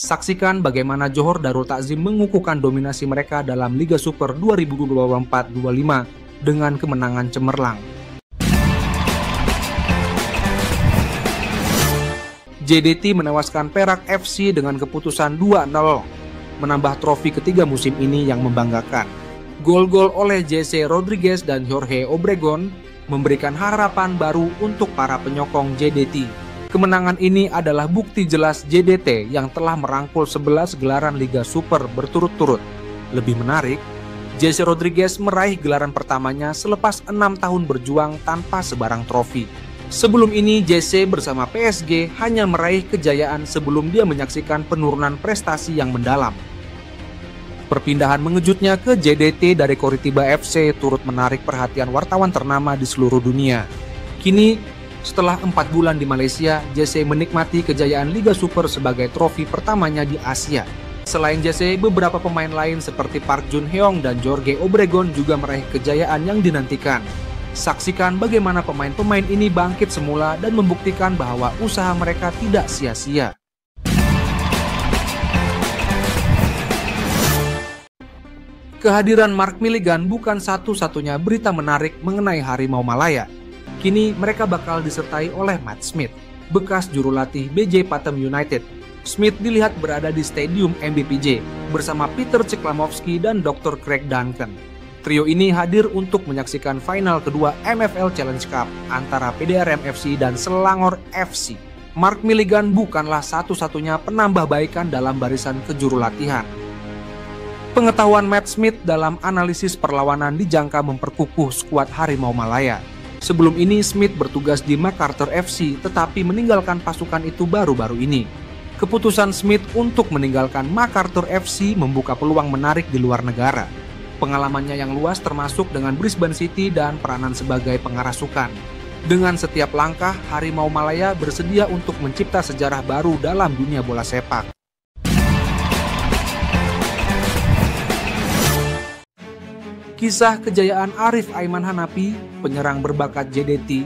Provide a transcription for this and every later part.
Saksikan bagaimana Johor Darul Takzim mengukuhkan dominasi mereka dalam Liga Super 2024-25 dengan kemenangan cemerlang. JDT menewaskan Perak FC dengan keputusan 2-0, menambah trofi ketiga musim ini yang membanggakan. Gol-gol oleh JC Rodriguez dan Jorge Obregon memberikan harapan baru untuk para penyokong JDT. Kemenangan ini adalah bukti jelas JDT yang telah merangkul 11 gelaran Liga Super berturut-turut. Lebih menarik, JC Rodriguez meraih gelaran pertamanya selepas 6 tahun berjuang tanpa sebarang trofi. Sebelum ini JC bersama PSG hanya meraih kejayaan sebelum dia menyaksikan penurunan prestasi yang mendalam. Perpindahan mengejutnya ke JDT dari Coritiba FC turut menarik perhatian wartawan ternama di seluruh dunia. Kini, setelah 4 bulan di Malaysia, JC menikmati kejayaan Liga Super sebagai trofi pertamanya di Asia. Selain JC, beberapa pemain lain seperti Park Jun Heong dan Jorge Obregon juga meraih kejayaan yang dinantikan. Saksikan bagaimana pemain-pemain ini bangkit semula dan membuktikan bahwa usaha mereka tidak sia-sia. Kehadiran Mark Milligan bukan satu-satunya berita menarik mengenai Harimau Malaya. Kini mereka bakal disertai oleh Matt Smith, bekas juru latih BJ Pathum United. Smith dilihat berada di Stadium MBPJ bersama Peter Ceklamovski dan Dr. Craig Duncan. Trio ini hadir untuk menyaksikan final kedua MFL Challenge Cup antara PDRM FC dan Selangor FC. Mark Milligan bukanlah satu-satunya penambah baikan dalam barisan kejurulatihan. Pengetahuan Matt Smith dalam analisis perlawanan dijangka memperkukuh skuad Harimau Malaya. Sebelum ini Smith bertugas di MacArthur FC tetapi meninggalkan pasukan itu baru-baru ini. Keputusan Smith untuk meninggalkan MacArthur FC membuka peluang menarik di luar negara. Pengalamannya yang luas termasuk dengan Brisbane City dan peranan sebagai pengarasukan. Dengan setiap langkah, Harimau Malaya bersedia untuk mencipta sejarah baru dalam dunia bola sepak. Kisah kejayaan Arif Aiman Hanapi, penyerang berbakat JDT,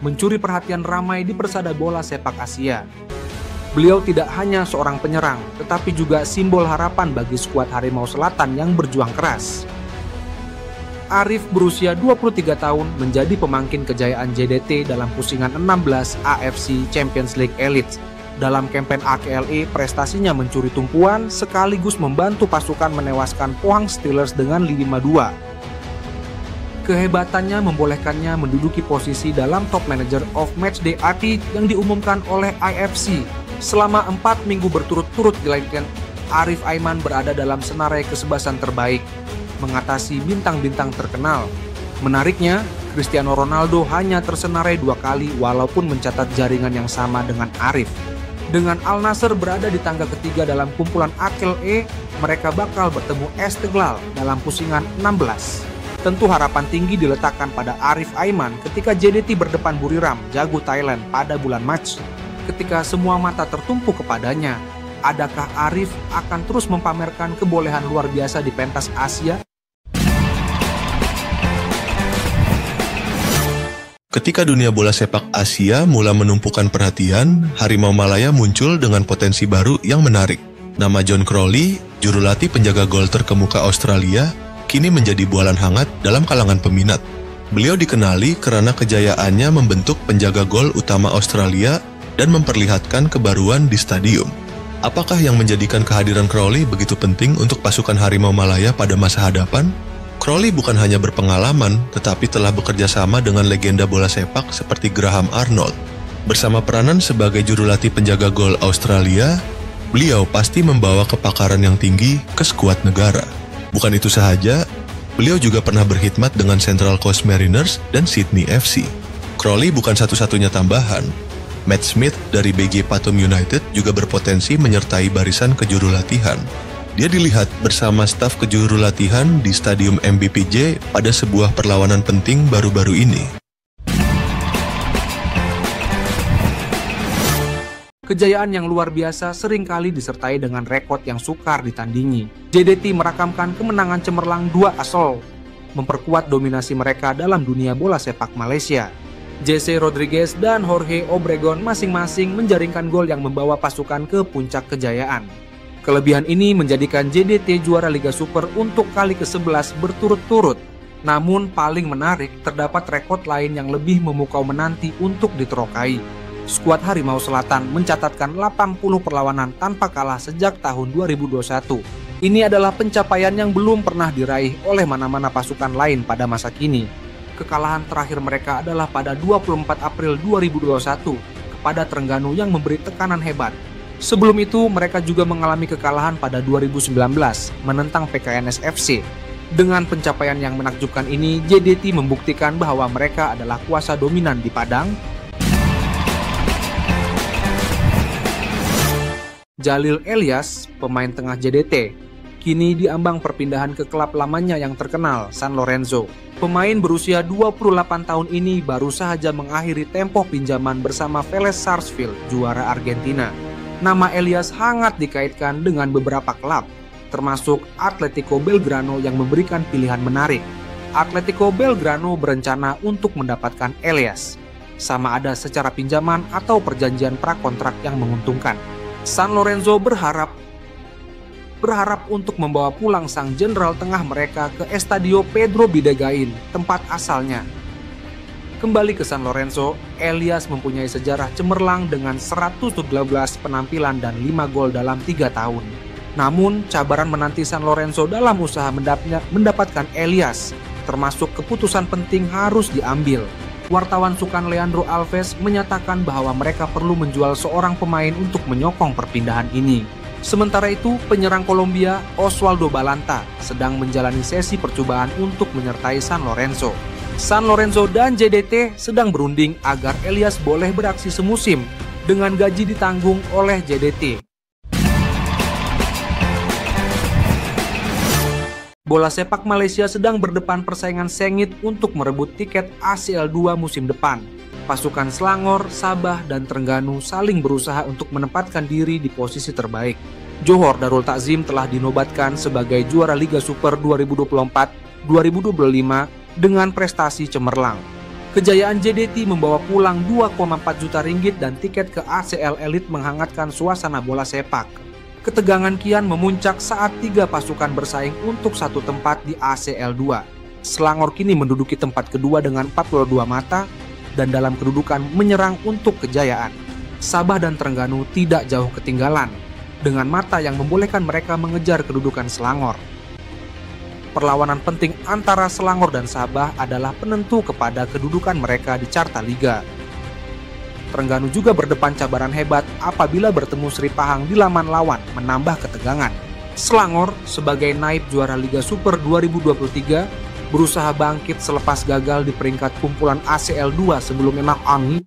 mencuri perhatian ramai di persada bola sepak Asia. Beliau tidak hanya seorang penyerang, tetapi juga simbol harapan bagi skuad Harimau Selatan yang berjuang keras. Arif berusia 23 tahun menjadi pemangkin kejayaan JDT dalam pusingan 16 AFC Champions League Elite. Dalam kampen AKLE, prestasinya mencuri tumpuan sekaligus membantu pasukan menewaskan Pohang Steelers dengan 5-2. Kehebatannya membolehkannya menduduki posisi dalam Top Manager of Matchday RT yang diumumkan oleh IFC. Selama 4 minggu berturut-turut dilahirkan, Arif Aiman berada dalam senarai kesebasan terbaik, mengatasi bintang-bintang terkenal. Menariknya, Cristiano Ronaldo hanya tersenarai 2 kali walaupun mencatat jaringan yang sama dengan Arif. Dengan Al Nassr berada di tangga ketiga dalam kumpulan AKLE, mereka bakal bertemu Esteghlal dalam pusingan 16. Tentu harapan tinggi diletakkan pada Arif Aiman ketika JDT berdepan Buriram, jago Thailand pada bulan Mac. Ketika semua mata tertumpu kepadanya, adakah Arif akan terus mempamerkan kebolehan luar biasa di pentas Asia? Ketika dunia bola sepak Asia mulai menumpukan perhatian, Harimau Malaya muncul dengan potensi baru yang menarik. Nama John Crowley, juru latih penjaga gol terkemuka Australia, kini menjadi bualan hangat dalam kalangan peminat. Beliau dikenali karena kejayaannya membentuk penjaga gol utama Australia dan memperlihatkan kebaruan di stadium. Apakah yang menjadikan kehadiran Crowley begitu penting untuk pasukan Harimau Malaya pada masa hadapan? Crowley bukan hanya berpengalaman, tetapi telah bekerja sama dengan legenda bola sepak seperti Graham Arnold. Bersama peranan sebagai juru latih penjaga gol Australia, beliau pasti membawa kepakaran yang tinggi ke skuad negara. Bukan itu saja, beliau juga pernah berkhidmat dengan Central Coast Mariners dan Sydney FC. Crowley bukan satu-satunya tambahan. Matt Smith dari BJ Pathum United juga berpotensi menyertai barisan kejurulatihan. Dia dilihat bersama staf kejurulatihan di Stadium MBPJ pada sebuah perlawanan penting baru-baru ini. Kejayaan yang luar biasa seringkali disertai dengan rekod yang sukar ditandingi. JDT merakamkan kemenangan cemerlang 2-0, memperkuat dominasi mereka dalam dunia bola sepak Malaysia. JC Rodriguez dan Jorge Obregon masing-masing menjaringkan gol yang membawa pasukan ke puncak kejayaan. Kelebihan ini menjadikan JDT juara Liga Super untuk kali ke-11 berturut-turut. Namun paling menarik, terdapat rekor lain yang lebih memukau menanti untuk diterokai. Skuad Harimau Selatan mencatatkan 80 perlawanan tanpa kalah sejak tahun 2021. Ini adalah pencapaian yang belum pernah diraih oleh mana-mana pasukan lain pada masa kini. Kekalahan terakhir mereka adalah pada 24 April 2021 kepada Terengganu yang memberi tekanan hebat. Sebelum itu, mereka juga mengalami kekalahan pada 2019 menentang PKNS FC. Dengan pencapaian yang menakjubkan ini, JDT membuktikan bahwa mereka adalah kuasa dominan di Padang. Jalil Elias, pemain tengah JDT, kini diambang perpindahan ke klub lamanya yang terkenal, San Lorenzo. Pemain berusia 28 tahun ini baru saja mengakhiri tempo pinjaman bersama Vélez Sarsfield, juara Argentina. Nama Elias hangat dikaitkan dengan beberapa klub, termasuk Atletico Belgrano yang memberikan pilihan menarik. Atletico Belgrano berencana untuk mendapatkan Elias, sama ada secara pinjaman atau perjanjian prakontrak yang menguntungkan. San Lorenzo berharap untuk membawa pulang sang jenderal tengah mereka ke Estadio Pedro Bidegain, tempat asalnya. Kembali ke San Lorenzo, Elias mempunyai sejarah cemerlang dengan 112 penampilan dan 5 gol dalam 3 tahun. Namun, cabaran menanti San Lorenzo dalam usaha mendapatkan Elias, termasuk keputusan penting harus diambil. Wartawan Sukan Leandro Alves menyatakan bahwa mereka perlu menjual seorang pemain untuk menyokong perpindahan ini. Sementara itu, penyerang Kolombia Oswaldo Balanta sedang menjalani sesi percobaan untuk menyertai San Lorenzo. San Lorenzo dan JDT sedang berunding agar Elias boleh beraksi semusim dengan gaji ditanggung oleh JDT. Bola sepak Malaysia sedang berdepan persaingan sengit untuk merebut tiket ACL 2 musim depan. Pasukan Selangor, Sabah, dan Terengganu saling berusaha untuk menempatkan diri di posisi terbaik. Johor Darul Takzim telah dinobatkan sebagai juara Liga Super 2024-2025 dengan prestasi cemerlang. Kejayaan JDT membawa pulang 2,4 juta ringgit dan tiket ke ACL Elite menghangatkan suasana bola sepak. Ketegangan kian memuncak saat 3 pasukan bersaing untuk satu tempat di ACL 2. Selangor kini menduduki tempat kedua dengan 42 mata dan dalam kedudukan menyerang untuk kejayaan. Sabah dan Terengganu tidak jauh ketinggalan dengan mata yang membolehkan mereka mengejar kedudukan Selangor. Perlawanan penting antara Selangor dan Sabah adalah penentu kepada kedudukan mereka di carta liga. Terengganu juga berdepan cabaran hebat apabila bertemu Sri Pahang di laman lawan menambah ketegangan. Selangor sebagai naib juara Liga Super 2023 berusaha bangkit selepas gagal di peringkat kumpulan ACL 2 sebelumnya knock-on